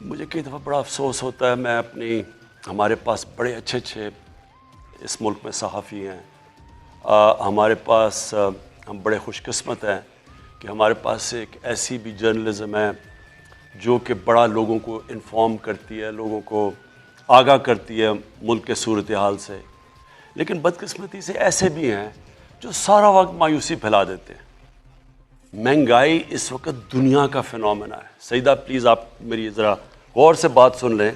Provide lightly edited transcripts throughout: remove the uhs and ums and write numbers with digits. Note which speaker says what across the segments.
Speaker 1: مجھے کئی دفعہ بڑا افسوس ہوتا ہے، میں ہمارے پاس بڑے اچھے اچھے اس ملک میں صحافی ہیں، ہمارے پاس ہم بڑے خوش قسمت ہیں کہ ہمارے پاس ایک ایسی بھی جرنلزم ہے جو کہ بڑا لوگوں کو انفارم کرتی ہے، لوگوں کو آگاہ کرتی ہے ملک کے صورتحال سے. لیکن بدقسمتی سے ایسے بھی ہیں جو سارا وقت مایوسی پھیلا دیتے ہیں. مہنگائی اس وقت دنیا کا فنومنا ہے. سیدہ پلیز آپ میری ذرا غور سے بات سن لیں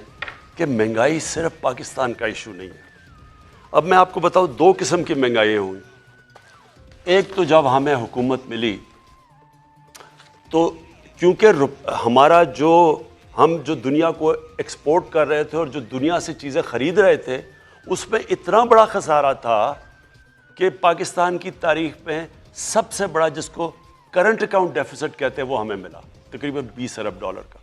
Speaker 1: کہ مہنگائی صرف پاکستان کا ایشو نہیں ہے. اب میں آپ کو بتاؤں 2 قسم کی مہنگائیاں ہوئیں. ایک تو جب ہمیں حکومت ملی تو کیونکہ ہمارا ہم جو دنیا کو ایکسپورٹ کر رہے تھے اور جو دنیا سے چیزیں خرید رہے تھے اس میں اتنا بڑا خسارہ تھا کہ پاکستان کی تاریخ میں سب سے بڑا جس کو کرنٹ اکاؤنٹ ڈیفیسٹ کہتے ہیں وہ ہمیں ملا، تقریباً $20 ارب کا.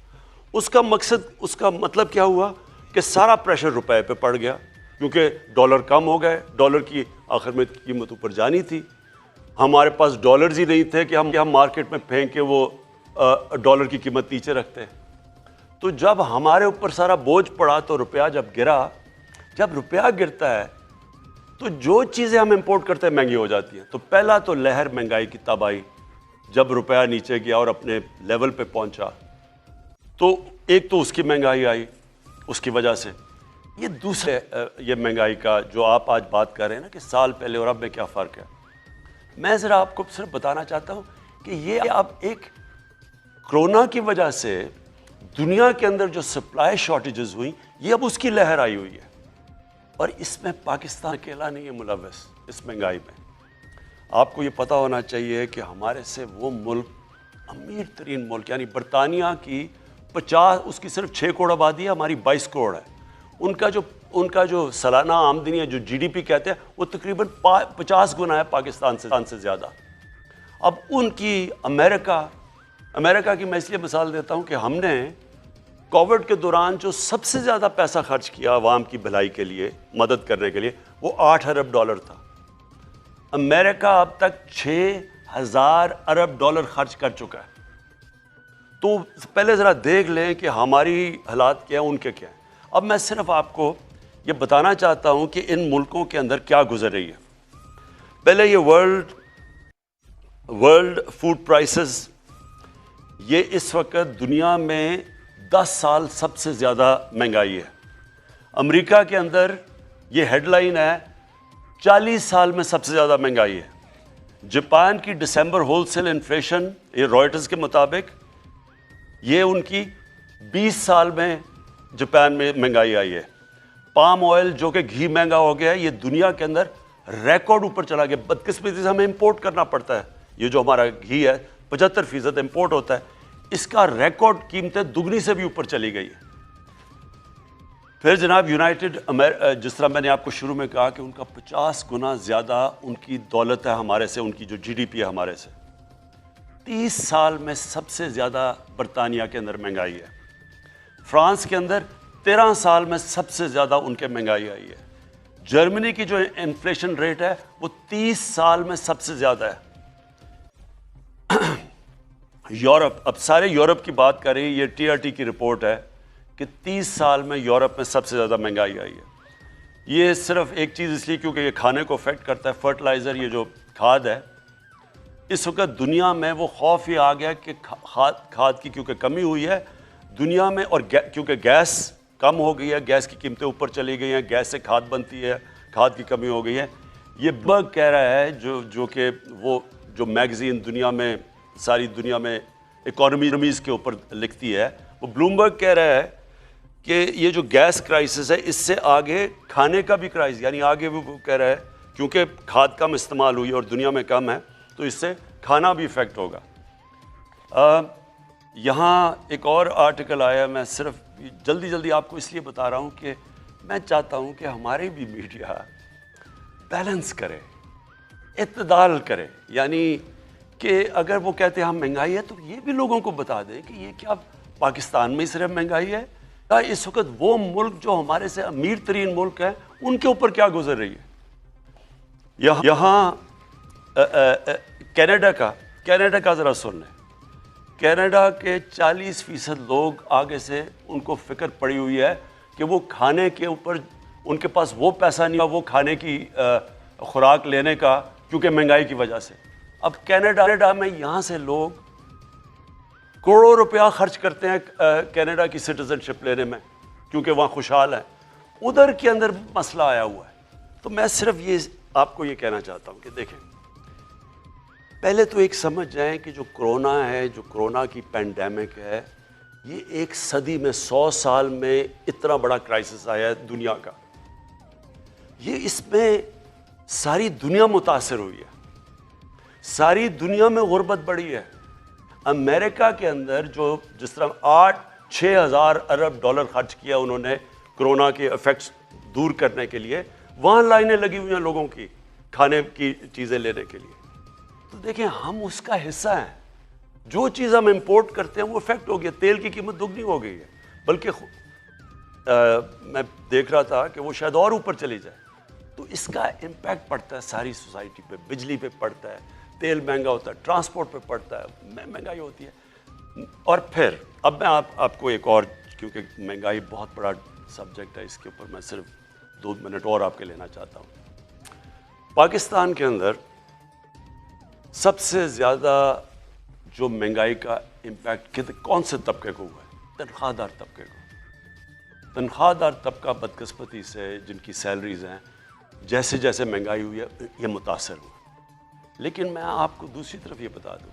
Speaker 1: اس کا مطلب کیا ہوا کہ سارا پریشر روپے پہ پڑ گیا کیونکہ ڈالر کم ہو گئے، ڈالر کی آخر میں قیمت اوپر جانی تھی. ہمارے پاس ڈالرز ہی نہیں تھے کہ ہم مارکیٹ میں پھینک کے وہ ڈالر کی قیمت نیچے رکھتے. تو جب ہمارے اوپر سارا بوجھ پڑا تو روپیہ جب روپیہ گرتا ہے تو جو چیزیں ہم امپورٹ کرتے ہیں مہنگی ہو جاتی ہیں. تو پہلا تو لہر مہنگائی کی تب آئی جب روپیہ نیچے گیا اور اپنے لیول پہ پہنچا. تو ایک تو اس کی مہنگائی آئی اس کی وجہ سے. یہ دوسرے یہ مہنگائی کا جو آپ آج بات کر رہے ہیں نا کہ سال پہلے اور اب میں کیا فرق ہے، میں ذرا آپ کو صرف بتانا چاہتا ہوں کہ یہ اب ایک کرونا کی وجہ سے دنیا کے اندر جو سپلائی شارٹیجز ہوئیں یہ اب اس کی لہر آئی ہوئی ہے. اور اس میں پاکستان اکیلا نہیں ہے ملوث اس مہنگائی میں. آپ کو یہ پتہ ہونا چاہیے کہ ہمارے سے وہ ملک امیر ترین ملک یعنی برطانیہ کی 50 اس کی صرف 6 کروڑ آبادی ہے، ہماری 22 کروڑ ہے. ان کا جو سالانہ آمدنی ہے جو GDP کہتے ہیں وہ تقریباً 50 گنا ہے پاکستان سے زیادہ. اب ان کی امریکہ کی میں اس لیے مثال دیتا ہوں کہ ہم نے کووڈ کے دوران جو سب سے زیادہ پیسہ خرچ کیا عوام کی بھلائی کے لیے مدد کرنے کے لیے وہ $8 ارب تھا. امریکہ اب تک $6,000 ارب خرچ کر چکا ہے. تو پہلے ذرا دیکھ لیں کہ ہماری حالات کیا ہیں ان کے کیا ہیں. اب میں صرف آپ کو یہ بتانا چاہتا ہوں کہ ان ملکوں کے اندر کیا گزر رہی ہے. پہلے یہ ورلڈ فوڈ پرائسز یہ اس وقت دنیا میں 10 سال سب سے زیادہ مہنگائی ہے. امریکہ کے اندر یہ ہیڈ لائن ہے 40 سال میں سب سے زیادہ مہنگائی ہے. جاپان کی دسمبر ہول سیل انفلیشن یہ رائٹرز کے مطابق یہ ان کی 20 سال میں جاپان میں مہنگائی آئی ہے. پام آئل جو کہ گھی مہنگا ہو گیا ہے یہ دنیا کے اندر ریکارڈ اوپر چلا گیا. بدقسمتی سے ہمیں امپورٹ کرنا پڑتا ہے. یہ جو ہمارا گھی ہے 75% امپورٹ ہوتا ہے. اس کا ریکارڈ قیمتیں دگنی سے بھی اوپر چلی گئی ہے. پھر جناب جس طرح میں نے آپ کو شروع میں کہا کہ ان کا 50 گنا زیادہ ان کی دولت ہے ہمارے سے، ان کی جو GDP ہے ہمارے سے. 30 سال میں سب سے زیادہ برطانیہ کے اندر مہنگائی ہے. فرانس کے اندر 13 سال میں سب سے زیادہ ان کے مہنگائی آئی ہے. جرمنی کی جو انفلیشن ریٹ ہے وہ 30 سال میں سب سے زیادہ ہے. یورپ، اب سارے یورپ کی بات کر رہی، یہ TRT کی رپورٹ ہے کہ 30 سال میں یورپ میں سب سے زیادہ مہنگائی آئی ہے. یہ صرف ایک چیز اس لیے کیونکہ یہ کھانے کو افیکٹ کرتا ہے، فرٹیلائزر یہ جو کھاد ہے. اس وقت دنیا میں وہ خوف یہ آ گیا کہ کھاد کی کیونکہ کمی ہوئی ہے دنیا میں، اور کیونکہ گیس کم ہو گئی ہے، گیس کی قیمتیں اوپر چلی گئی ہیں، گیس سے کھاد بنتی ہے، کھاد کی کمی ہو گئی ہے. یہ بلومبرگ کہہ رہا ہے جو کہ وہ جو میگزین دنیا میں ساری دنیا میں اکانومیز کے اوپر لکھتی ہے، وہ بلومبرگ کہہ رہا ہے کہ یہ جو گیس کرائسس ہے اس سے آگے کھانے کا بھی کرائسس، یعنی آگے وہ کہہ رہا ہے کیونکہ کھاد کم استعمال ہوئی اور دنیا میں کم ہے تو اس سے کھانا بھی افیکٹ ہوگا. یہاں ایک اور آرٹیکل آیا، میں صرف جلدی آپ کو اس لیے بتا رہا ہوں کہ میں چاہتا ہوں کہ ہمارے بھی میڈیا بیلنس کرے، اعتدال کرے. یعنی کہ اگر وہ کہتے ہیں ہم مہنگائی ہے تو یہ بھی لوگوں کو بتا دیں کہ یہ کیا پاکستان میں صرف مہنگائی ہے یا اس وقت وہ ملک جو ہمارے سے امیر ترین ملک ہے ان کے اوپر کیا گزر رہی ہے. یہاں کینیڈا کا ذرا سن لیں. کینیڈا کے 40% لوگ آگے سے ان کو فکر پڑی ہوئی ہے کہ وہ کھانے کے اوپر ان کے پاس وہ پیسہ نہیں ہے وہ کھانے کی خوراک لینے کا، کیونکہ مہنگائی کی وجہ سے. اب کینیڈا میں یہاں سے لوگ کروڑوں روپیہ خرچ کرتے ہیں کینیڈا کی سٹیزن شپ لینے میں، کیونکہ وہاں خوشحال ہیں. ادھر کے اندر مسئلہ آیا ہوا ہے. تو میں صرف یہ آپ کو یہ کہنا چاہتا ہوں کہ دیکھیں، پہلے تو ایک سمجھ جائیں کہ جو کرونا ہے، جو کرونا کی پینڈیمک ہے، یہ ایک صدی میں 100 سال میں اتنا بڑا کرائسس آیا ہے دنیا کا. یہ اس میں ساری دنیا متاثر ہوئی ہے، ساری دنیا میں غربت بڑھی ہے. امریکہ کے اندر جو جس طرح 6 ہزار ارب ڈالر خرچ کیا انہوں نے کرونا کے ایفیکٹس دور کرنے کے لیے، وہاں لائنیں لگی ہوئی ہیں لوگوں کی کھانے کی چیزیں لینے کے لیے. تو دیکھیں ہم اس کا حصہ ہیں. جو چیز ہم امپورٹ کرتے ہیں وہ افیکٹ ہو گیا. تیل کی قیمت دگنی ہو گئی ہے، بلکہ میں دیکھ رہا تھا کہ وہ شاید اور اوپر چلی جائے. تو اس کا امپیکٹ پڑتا ہے ساری سوسائٹی پہ. بجلی پہ پڑتا ہے، تیل مہنگا ہوتا ہے، ٹرانسپورٹ پہ پڑتا ہے، مہنگائی ہوتی ہے. اور پھر اب میں آپ کو ایک اور، کیونکہ مہنگائی بہت بڑا سبجیکٹ ہے، اس کے اوپر میں صرف 2 منٹ اور آپ کے لینا چاہتا ہوں. پاکستان کے اندر سب سے زیادہ جو مہنگائی کا امپیکٹ کون سے طبقے کو ہوا ہے؟ تنخواہ دار طبقے کو. تنخواہ دار طبقہ بدقسمتی سے جن کی سیلریز ہیں، جیسے جیسے مہنگائی ہوئی ہے یہ متاثر ہوا. لیکن میں آپ کو دوسری طرف یہ بتا دوں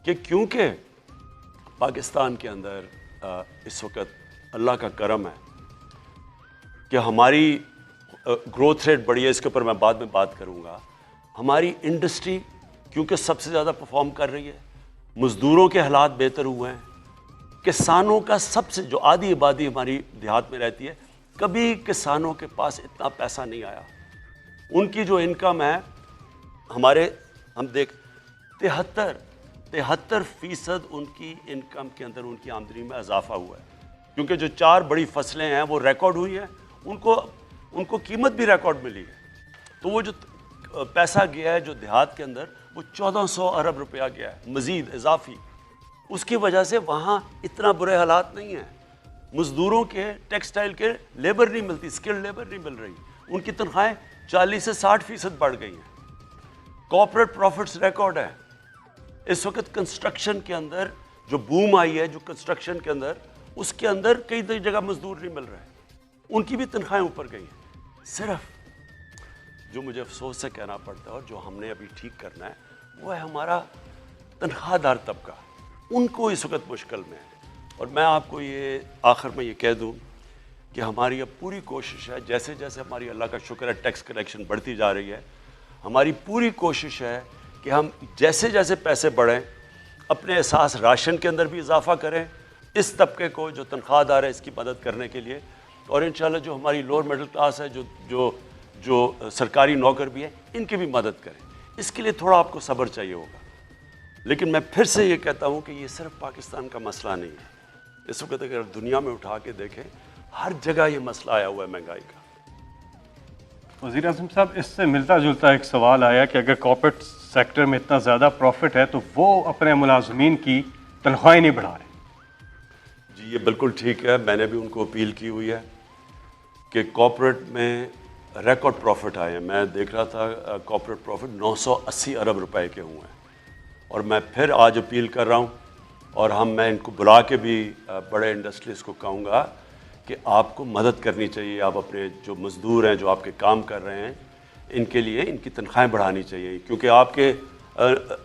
Speaker 1: کہ کیونکہ پاکستان کے اندر اس وقت اللہ کا کرم ہے کہ ہماری گروتھ ریٹ بڑھی ہے، اس کے اوپر میں بعد میں بات کروں گا. ہماری انڈسٹری کیونکہ سب سے زیادہ پرفارم کر رہی ہے، مزدوروں کے حالات بہتر ہوئے ہیں. کسانوں کا سب سے، جو آدھی آبادی ہماری دیہات میں رہتی ہے، کبھی کسانوں کے پاس اتنا پیسہ نہیں آیا. ان کی جو انکم ہے، ہم دیکھ 73% ان کی انکم کے اندر ان کی آمدنی میں اضافہ ہوا ہے. کیونکہ جو 4 بڑی فصلیں ہیں وہ ریکارڈ ہوئی ہیں، ان کو قیمت بھی ریکارڈ ملی ہے. تو وہ جو پیسہ گیا ہے جو دیہات کے اندر، وہ 1400 ارب روپیہ گیا ہے مزید اضافی. اس کی وجہ سے وہاں اتنا برے حالات نہیں ہیں. مزدوروں کے، ٹیکسٹائل کے لیبر نہیں ملتی، اسکل لیبر نہیں مل رہی. ان کی تنخواہیں 40 سے 60% بڑھ گئی ہیں. کارپوریٹ پروفٹس ریکارڈ ہے. اس وقت کنسٹرکشن کے اندر جو بوم آئی ہے، جو کنسٹرکشن کے اندر، اس کے اندر کئی جگہ مزدور نہیں مل رہے، ان کی بھی تنخواہیں اوپر گئی ہیں. صرف جو مجھے افسوس سے کہنا پڑتا ہے اور جو ہم نے ابھی ٹھیک کرنا ہے، وہ ہے ہمارا تنخواہ دار طبقہ. ان کو اس وقت مشکل میں ہے. اور میں آپ کو یہ آخر میں یہ کہہ دوں کہ ہماری اب پوری کوشش ہے، جیسے جیسے ہماری اللہ کا شکر ہے ٹیکس کلیکشن بڑھتی جا رہی ہے، ہماری پوری کوشش ہے کہ ہم جیسے جیسے پیسے بڑھیں اپنے احساس راشن کے اندر بھی اضافہ کریں، اس طبقے کو جو تنخواہ دار ہے اس کی مدد کرنے کے لیے. اور انشاءاللہ جو ہماری لوور مڈل کلاس ہے، جو سرکاری نوکر بھی ہیں، ان کی بھی مدد کریں. اس کے لیے تھوڑا آپ کو صبر چاہیے ہوگا. لیکن میں پھر سے یہ کہتا ہوں کہ یہ صرف پاکستان کا مسئلہ نہیں ہے. اس وقت اگر دنیا میں اٹھا کے دیکھیں، ہر جگہ یہ مسئلہ آیا ہوا ہے مہنگائی کا.
Speaker 2: وزیر اعظم صاحب، اس سے ملتا جلتا ایک سوال آیا کہ اگر کارپوریٹ سیکٹر میں اتنا زیادہ پروفٹ ہے تو وہ اپنے ملازمین کی تنخواہیں نہیں بڑھا رہے.
Speaker 1: جی یہ بالکل ٹھیک ہے. میں نے بھی ان کو اپیل کی ہوئی ہے کہ کارپوریٹ میں ریکارڈ پروفٹ آئے ہیں. میں دیکھ رہا تھا کارپوریٹ پروفٹ 980 ارب روپے کے ہوئے ہیں. اور میں پھر آج اپیل کر رہا ہوں، اور میں ان کو بلا کے بھی بڑے انڈسٹریز کو کہوں گا کہ آپ کو مدد کرنی چاہیے. آپ اپنے جو مزدور ہیں، جو آپ کے کام کر رہے ہیں، ان کے لیے ان کی تنخواہیں بڑھانی چاہیے. کیونکہ آپ کے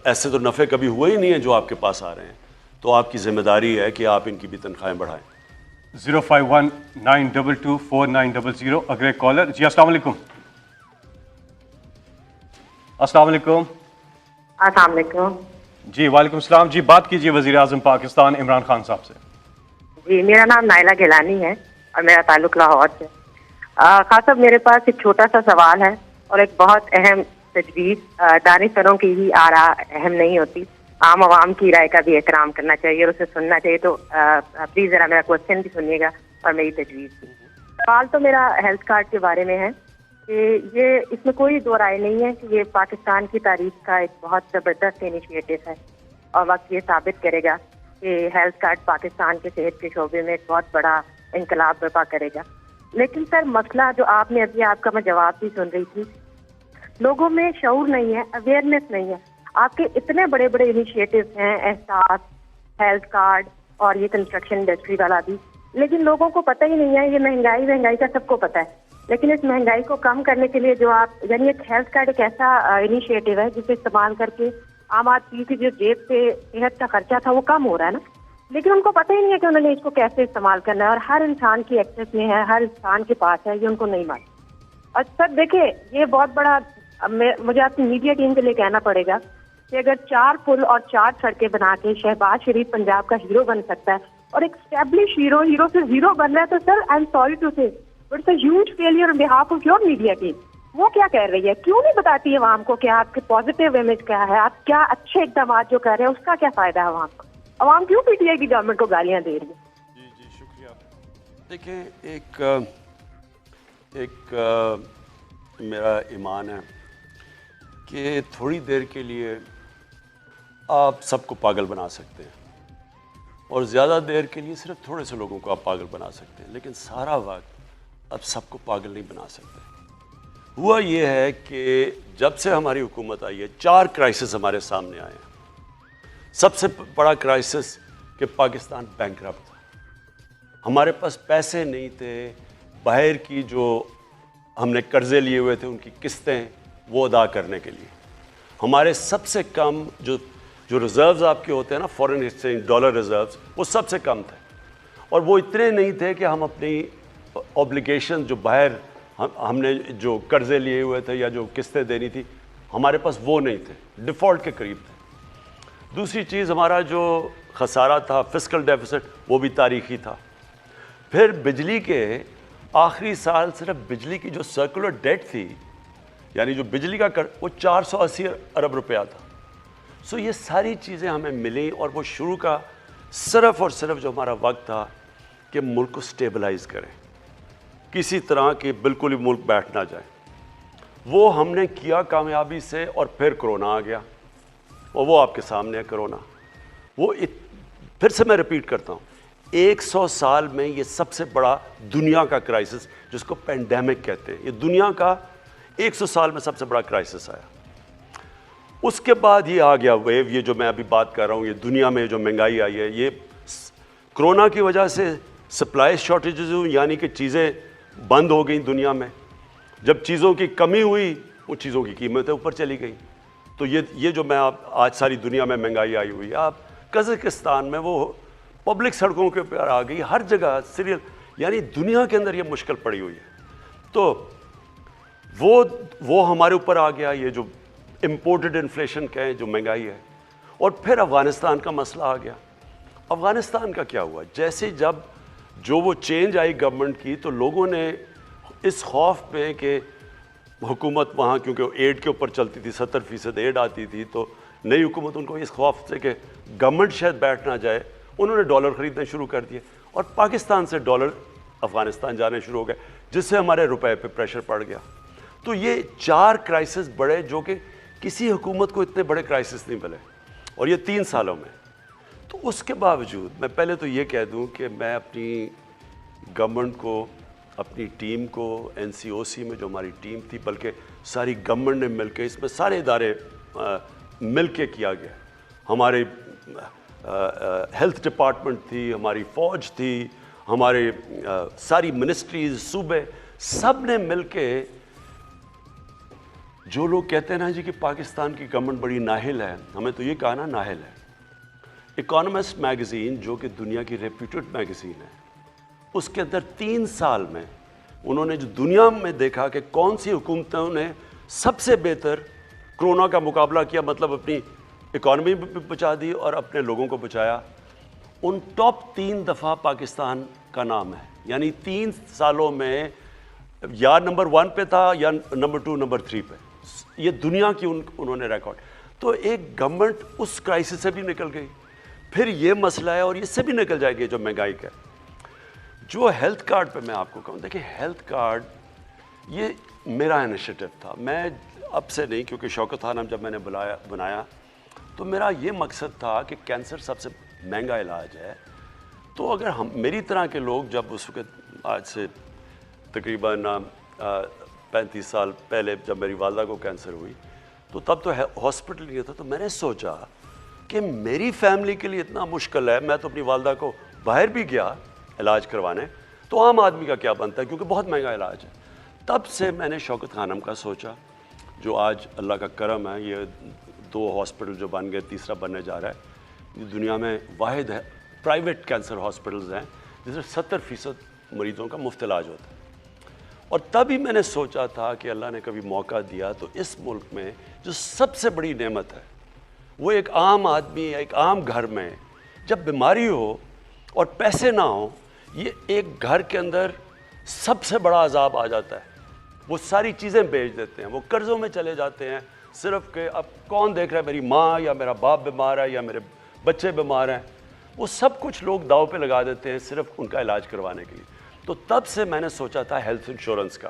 Speaker 1: ایسے تو نفع کبھی ہوئے ہی نہیں ہیں جو آپ کے پاس آ رہے ہیں. تو آپ کی ذمہ داری ہے کہ آپ ان کی بھی تنخواہیں بڑھائیں.
Speaker 2: 051-922-4900 اگلے کالر. جی السلام علیکم. السلام علیکم.
Speaker 3: السلام علیکم.
Speaker 2: جی وعلیکم السلام. جی بات کیجیے وزیر اعظم پاکستان عمران خان صاحب سے.
Speaker 3: جی میرا نام نائلہ گیلانی ہے اور میرا تعلق لاہور سے. خان صاحب میرے پاس ایک چھوٹا سا سوال ہے اور ایک بہت اہم تجویز. دانشوروں کی ہی آراء اہم نہیں ہوتی، عام عوام کی رائے کا بھی احترام کرنا چاہیے اور اسے سننا چاہیے. تو پلیز ذرا میرا کوشچن بھی سنیے گا اور میری تجویز بھی. سوال تو میرا ہیلتھ کارڈ کے بارے میں ہے کہ یہ اس میں کوئی دو رائے نہیں ہے کہ یہ پاکستان کی تاریخ کا ایک بہت زبردست انیشیٹو ہے.
Speaker 4: اور وقت یہ ثابت کرے گا کہ ہیلتھ کارڈ پاکستان کے صحت کے شعبے میں ایک بہت بڑا انقلاب برپا کرے گا. لیکن سر مسئلہ جو آپ نے ابھی آپ کا میں جواب بھی سن رہی تھی, لوگوں میں شعور نہیں ہے, اویئرنیس نہیں ہے. آپ کے اتنے بڑے بڑے انیشیٹوز ہیں, احساس, ہیلتھ کارڈ اور یہ کنسٹرکشن انڈسٹری والا بھی, لیکن لوگوں کو پتہ ہی نہیں ہے. یہ مہنگائی کا سب کو پتہ ہے, لیکن اس مہنگائی کو کم کرنے کے لیے جو آپ یعنی ایک ہیلتھ کارڈ ایک ایسا انیشیٹو ہے جسے استعمال کر کے عام آدمی کی جو جیب سے صحت کا خرچہ تھا وہ کم ہو رہا ہے نا, لیکن ان کو پتہ ہی نہیں ہے کہ انہوں نے اس کو کیسے استعمال کرنا ہے. اور ہر انسان کی ایکسیس میں ہے, ہر انسان کے پاس ہے, یہ ان کو نہیں معلوم. اور سر دیکھیں یہ بہت بڑا مجھے اپنی میڈیا ٹیم کے لیے کہنا پڑے گا کہ اگر 4 پل اور 4 سڑکیں بنا کے شہباز شریف پنجاب کا ہیرو بن سکتا ہے اور ایک اسٹیبلش ہیرو سے زیرو بن رہا ہے, تو سر آئی ایم سوری ٹو سے but a huge failure on behalf of your media team. وہ کیا کہہ رہی ہے, کیوں نہیں بتاتی ہے عوام کو کہ آپ کے پازیٹیو امیج کیا ہے, آپ کیا اچھے اقدامات جو کر رہے ہیں اس کا کیا فائدہ ہے عوام کو. عوام کیوں پی ٹی آئی کی گورنمنٹ کو گالیاں دے رہی ہے؟
Speaker 1: جی شکریہ. دیکھیں ایک میرا ایمان ہے کہ تھوڑی دیر کے لیے آپ سب کو پاگل بنا سکتے ہیں اور زیادہ دیر کے لیے صرف تھوڑے سے لوگوں کو آپ پاگل بنا سکتے ہیں, لیکن سارا وقت اب سب کو پاگل نہیں بنا سکتے. ہوا یہ ہے کہ جب سے ہماری حکومت آئی ہے 4 کرائسس ہمارے سامنے آئے ہیں. سب سے بڑا کرائسس کہ پاکستان بینکرپٹ تھا, ہمارے پاس پیسے نہیں تھے, باہر کی جو ہم نے قرضے لیے ہوئے تھے ان کی قسطیں وہ ادا کرنے کے لیے. ہمارے سب سے کم جو ریزروز آپ کے ہوتے ہیں نا, فورن ایکسچینج ڈالر ریزروز, وہ سب سے کم تھے. اور وہ اتنے نہیں تھے کہ ہم اپنی اوبلیگیشن جو باہر ہم نے جو قرضے لیے ہوئے تھے یا جو قسطیں دینی تھی ہمارے پاس وہ نہیں تھے, ڈیفالٹ کے قریب تھے. دوسری چیز ہمارا جو خسارہ تھا فسکل ڈیفیسٹ وہ بھی تاریخی تھا. پھر بجلی کے آخری سال صرف بجلی کی جو سرکولر ڈیٹ تھی یعنی جو بجلی کا وہ 480 ارب روپیہ تھا. سو یہ ساری چیزیں ہمیں ملیں اور وہ شروع کا صرف اور صرف جو ہمارا وقت تھا کہ ملک کو سٹیبلائز کریں, کسی طرح کے بالکل ہی ملک بیٹھ نہ جائے, وہ ہم نے کیا کامیابی سے. اور پھر کرونا آ گیا اور وہ آپ کے سامنے ہے کرونا. وہ پھر سے میں ریپیٹ کرتا ہوں, 100 سال میں یہ سب سے بڑا دنیا کا کرائسس جس کو پینڈیمک کہتے ہیں, یہ دنیا کا 100 سال میں سب سے بڑا کرائسس آیا. اس کے بعد یہ آ گیا ویو, یہ جو میں ابھی بات کر رہا ہوں, یہ دنیا میں جو مہنگائی آئی ہے یہ کرونا کی وجہ سے سپلائی شارٹیجز ہوئی, یعنی کہ چیزیں بند ہو گئیں دنیا میں. جب چیزوں کی کمی ہوئی وہ چیزوں کی قیمتیں اوپر چلی گئیں. تو یہ جو میں آج ساری دنیا میں مہنگائی آئی ہوئی ہے, آپ قزاقستان میں وہ پبلک سڑکوں کے اوپر آ گئی, ہر جگہ سیریل, یعنی دنیا کے اندر یہ مشکل پڑی ہوئی ہے. تو وہ ہمارے اوپر آ گیا, یہ جو امپورٹڈ انفلیشن کہیں جو مہنگائی ہے. اور پھر افغانستان کا مسئلہ آ گیا. افغانستان کا کیا ہوا, جیسے جب جو وہ چینج آئی گورنمنٹ کی تو لوگوں نے اس خوف پہ کہ حکومت وہاں کیونکہ ایڈ کے اوپر چلتی تھی, 70% ایڈ آتی تھی, تو نئی حکومت ان کو اس خوف سے کہ گورنمنٹ شاید بیٹھ نہ جائے, انہوں نے ڈالر خریدنے شروع کر دیے اور پاکستان سے ڈالر افغانستان جانے شروع ہو گئے, جس سے ہمارے روپے پہ پریشر پڑ گیا. تو یہ 4 کرائسس بڑے جو کہ کسی حکومت کو اتنے بڑے کرائسس نہیں ملے, اور یہ 3 سالوں میں. تو اس کے باوجود میں پہلے تو یہ کہہ دوں کہ میں اپنی گورنمنٹ کو, اپنی ٹیم کو, این سی او سی میں جو ہماری ٹیم تھی, بلکہ ساری گورنمنٹ نے مل کے, اس میں سارے ادارے مل کے کیا گیا. ہمارے ہیلتھ ڈپارٹمنٹ تھی, ہماری فوج تھی, ہمارے ساری منسٹریز, صوبے, سب نے مل کے. جو لوگ کہتے ہیں نا جی کہ پاکستان کی گورنمنٹ بڑی ناہل ہے, ہمیں تو یہ کہا نا ناہل ہے. اکانومسٹ میگزین جو کہ دنیا کی ریپیوٹڈ میگزین ہے, اس کے اندر 3 سال میں انہوں نے جو دنیا میں دیکھا کہ کون سی حکومتوں نے سب سے بہتر کرونا کا مقابلہ کیا, مطلب اپنی اکانومی بھی بچا دی اور اپنے لوگوں کو بچایا, ان ٹاپ 3 دفعہ پاکستان کا نام ہے. یعنی 3 سالوں میں یا نمبر 1 پہ تھا یا نمبر 2 نمبر 3 پہ, یہ دنیا کی انہوں نے ریکارڈ. تو ایک گورنمنٹ اس کرائسس سے بھی نکل گئی. پھر یہ مسئلہ ہے اور اس سے بھی نکل جائے گی جو مہنگائی کا. جو ہیلتھ کارڈ پہ میں آپ کو کہوں, دیکھیں ہیلتھ کارڈ یہ میرا انیشیٹو تھا. میں اب سے نہیں, کیونکہ شوکت خان جب میں نے بنایا تو میرا یہ مقصد تھا کہ کینسر سب سے مہنگا علاج ہے، تو اگر ہم میری طرح کے لوگ جب اس وقت آج سے تقریباً 35 سال پہلے جب میری والدہ کو کینسر ہوئی تو تب تو ہاسپٹل نہیں تھا، تو میں نے سوچا کہ میری فیملی کے لیے اتنا مشکل ہے، میں تو اپنی والدہ کو باہر بھی گیا علاج کروانے، تو عام آدمی کا کیا بنتا ہے کیونکہ بہت مہنگا علاج ہے۔ تب سے میں نے شوکت خانم کا سوچا، جو آج اللہ کا کرم ہے، یہ 2 ہاسپٹل جو بن گئے، تیسرا بننے جا رہا ہے، یہ دنیا میں واحد ہے پرائیویٹ کینسر ہاسپٹلز ہیں جس میں 70% مریضوں کا مفت علاج ہوتا ہے۔ اور تب ہی میں نے سوچا تھا کہ اللہ نے کبھی موقع دیا تو اس ملک میں جو سب سے بڑی نعمت ہے وہ ایک عام آدمی ایک عام گھر میں جب بیماری ہو اور پیسے نہ ہوں، یہ ایک گھر کے اندر سب سے بڑا عذاب آ جاتا ہے۔ وہ ساری چیزیں بیچ دیتے ہیں، وہ قرضوں میں چلے جاتے ہیں، صرف کہ اب کون دیکھ رہا ہے، میری ماں یا میرا باپ بیمار ہے یا میرے بچے بیمار ہیں، وہ سب کچھ لوگ داؤ پہ لگا دیتے ہیں صرف ان کا علاج کروانے کے لیے۔ تو تب سے میں نے سوچا تھا ہیلتھ انشورنس کا،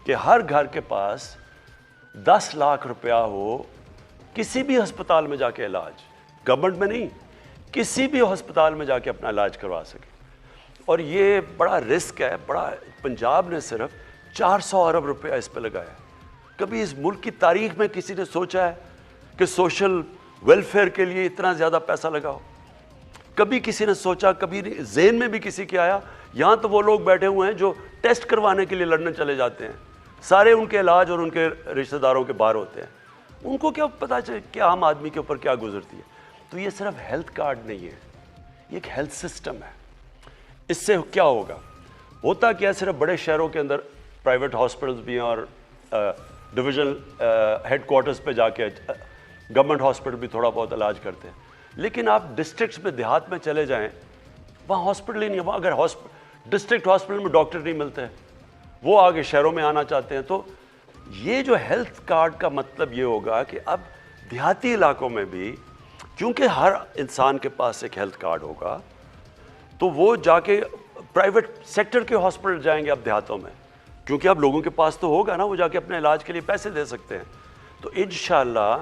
Speaker 1: کہ ہر گھر کے پاس 10 لاکھ روپیہ ہو، کسی بھی ہسپتال میں جا کے علاج، گورنمنٹ میں نہیں، کسی بھی ہسپتال میں جا کے اپنا علاج کروا سکے۔ اور یہ بڑا رسک ہے، بڑا پنجاب نے صرف 400 ارب روپیہ اس پہ لگایا۔ کبھی اس ملک کی تاریخ میں کسی نے سوچا ہے کہ سوشل ویلفیئر کے لیے اتنا زیادہ پیسہ لگاؤ؟ کبھی کسی نے سوچا، کبھی ذہن میں بھی کسی کے آیا؟ یہاں تو وہ لوگ بیٹھے ہوئے ہیں جو ٹیسٹ کروانے کے لیے لندن چلے جاتے ہیں، سارے ان کے علاج اور ان کے رشتہ داروں کے باہر ہوتے ہیں، ان کو کیا پتہ چلے کہ عام آدمی کے اوپر کیا گزرتی ہے؟ تو یہ صرف ہیلتھ کارڈ نہیں ہے، یہ ایک ہیلتھ سسٹم ہے۔ اس سے کیا ہوگا؟ ہوتا کیا، صرف بڑے شہروں کے اندر پرائیویٹ ہاسپٹلز بھی ہیں اور ڈویژن ہیڈ کوارٹرز پہ جا کے گورنمنٹ ہاسپٹل بھی تھوڑا بہت علاج کرتے ہیں، لیکن آپ ڈسٹرکٹس میں دیہات میں چلے جائیں، وہاں ہاسپٹل ہی نہیں ہے۔ وہاں اگر ڈسٹرکٹ ہاسپٹل میں ڈاکٹر نہیں ملتے، وہ آگے شہروں میں آنا چاہتے ہیں۔ تو یہ جو ہیلتھ کارڈ کا مطلب یہ ہوگا کہ اب دیہاتی علاقوں میں بھی، کیونکہ ہر انسان کے پاس ایک ہیلتھ کارڈ ہوگا، تو وہ جا کے پرائیویٹ سیکٹر کے ہاسپٹل جائیں گے اب دیہاتوں میں، کیونکہ اب لوگوں کے پاس تو ہوگا نا، وہ جا کے اپنے علاج کے لیے پیسے دے سکتے ہیں۔ تو انشاءاللہ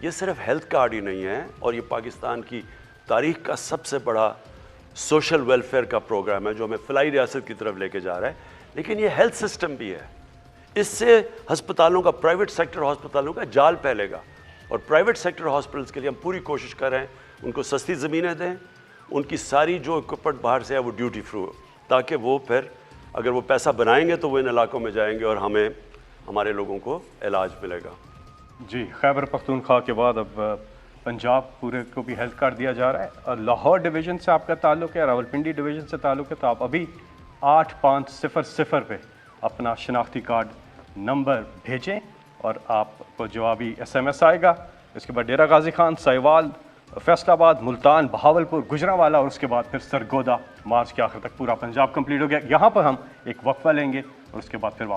Speaker 1: یہ صرف ہیلتھ کارڈ ہی نہیں ہے، اور یہ پاکستان کی تاریخ کا سب سے بڑا سوشل ویلفیئر کا پروگرام ہے جو ہمیں فلاحی ریاست کی طرف لے کے جا رہا ہے، لیکن یہ ہیلتھ سسٹم بھی ہے۔ اس سے ہسپتالوں کا، پرائیویٹ سیکٹر ہسپتالوں کا جال پھیلے گا، اور پرائیویٹ سیکٹر ہاسپٹلس کے لیے ہم پوری کوشش کر رہے ہیں ان کو سستی زمینیں دیں، ان کی ساری جو اکوپمنٹ باہر سے ہے وہ ڈیوٹی فری ہو، تاکہ وہ پھر اگر وہ پیسہ بنائیں گے تو وہ ان علاقوں میں جائیں گے اور ہمیں ہمارے لوگوں کو علاج ملے گا۔
Speaker 2: جی، خیبر پختونخوا کے بعد اب پنجاب پورے کو بھی ہیلتھ کارڈ دیا جا رہا ہے، اور لاہور ڈویژن سے آپ کا تعلق ہے، راولپنڈی ڈویژن سے تعلق ہے، تو آپ ابھی 8500 پہ اپنا شناختی کارڈ نمبر بھیجیں اور آپ کو جوابی SMS آئے گا۔ اس کے بعد ڈیرہ غازی خان، سائیوال، فیصل آباد، ملتان، بہاولپور، گجرانوالہ، اور اس کے بعد پھر سرگودا، مارچ کے آخر تک پورا پنجاب کمپلیٹ ہو گیا۔ یہاں پر ہم ایک وقفہ لیں گے اور اس کے بعد پھر واپس